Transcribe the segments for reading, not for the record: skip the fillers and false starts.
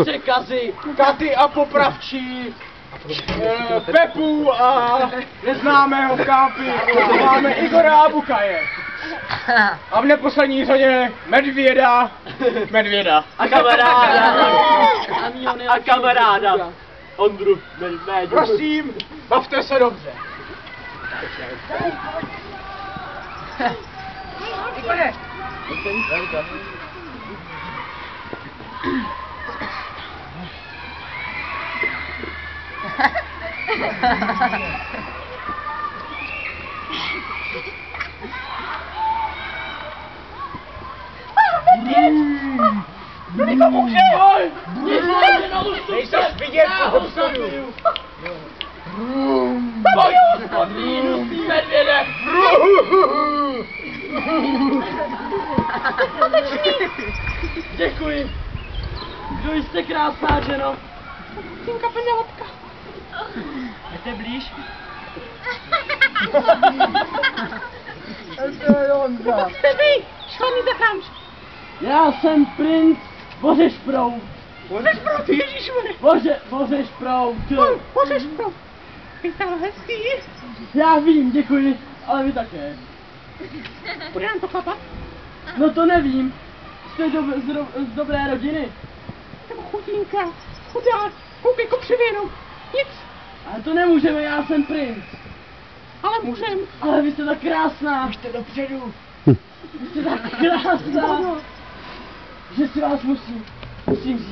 překazy, Katy a popravčí, Pepu a neznámého Kápy, máme Igora a Bukaje. A v neposlední řadě Medvěda. A kamaráda. Ondru Medvědu. Prosím, bavte se dobře. Igore! Nic pomůže! Nejseš vidět po obsadu! Pojď! Hnusný medvěde! Děkuji. Kdo jste krásná ženo? Tinka Penelope. Jdete blíž? Jste vy, školní zachránč. Já jsem princ Bořešprout. Bořešprout, ježišmarja! Bořešprout. Bořešprout. Vypadá hezký. Já vím, děkuji, ale vy také. Bude nám to chlapat? No to nevím. Jste z dobré rodiny. Nebo chudinka, chudák, koukej kopřivěnou. Nic, Ale to nemůžeme, já jsem princ. ale můžem. Ale vy jste tak krásná. Běžte dopředu! Vy jste tak krásná. Že si vás musím vzít.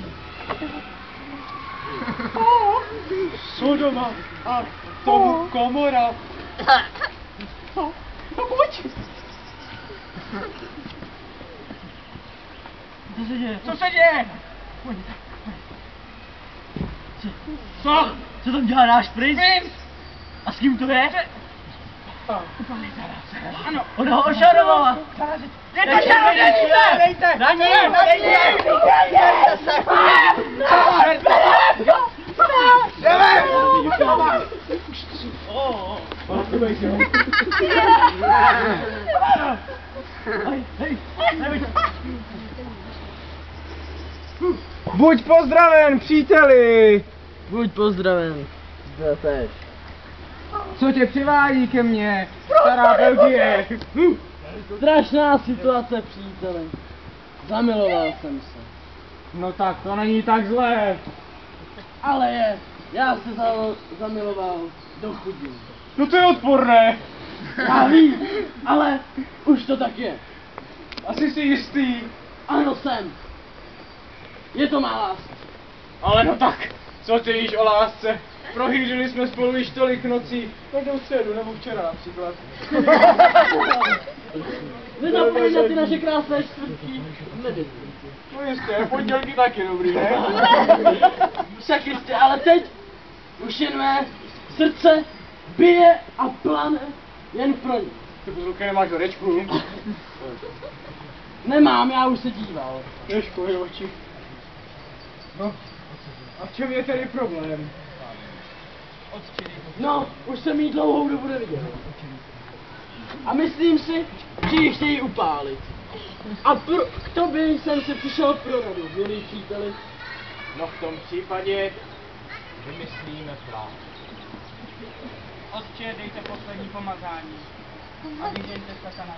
Sodoma a tomu komora. No, no pojď. Co se děje? Co se děje? Co? Co tam dělá náš princ? Princ! A s kým to je? Ano. Ona ho ošarovala. Dejte! Na ní! Buď pozdraven, příteli! Buď pozdraven. Zde seš. Co tě přivádí ke mně, stará Belgie? Strašná situace, příteli. Zamiloval jsem se. No tak to není tak zlé. Ale je. Já se zamiloval do chudin. No to je odporné. Já vím, ale už to tak je. Asi jsi jistý. Ano, jsem. Je to má láska. Ale no tak, co ty víš o lásce? Prohýřili jsme spolu již tolik nocí. Každou středu, nebo včera například. Nezapomeň na ty naše krásné čtvrtky. No jistě, pondělky taky dobrý, ne? Však jistě, ale teď už jen mé srdce bije a plane jen pro ně. Ty pozluky nemáš horečku. Nemám, já už se díval. Ježku, je oči. No, a v čem je tedy problém? No, už jsem jí dlouhou dobu neviděl. A myslím si, že ji chtějí upálit. A k tobě jsem se přišel pro radu, milí příteli. No v tom případě vymyslíme plán. Otče, dejte poslední pomazání a vyžeňte satana.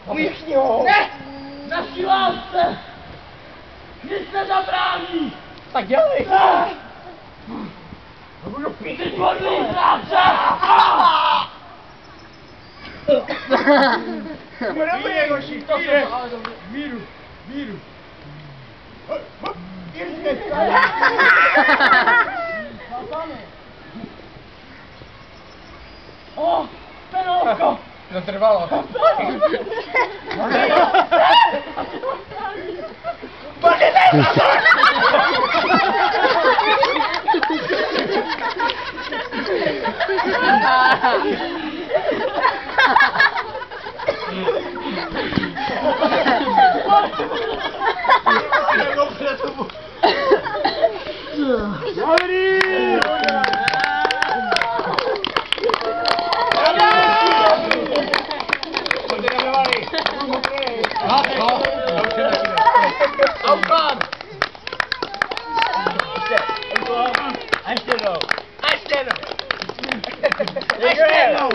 Umíchni ho! Ne! Naší lásce! Nic nezabrání! Tak dělej! Ty podlý zrádce! Dobrý, Jegoši, to se míru, míru. O, penovko! To trvalo. Ještě jednou!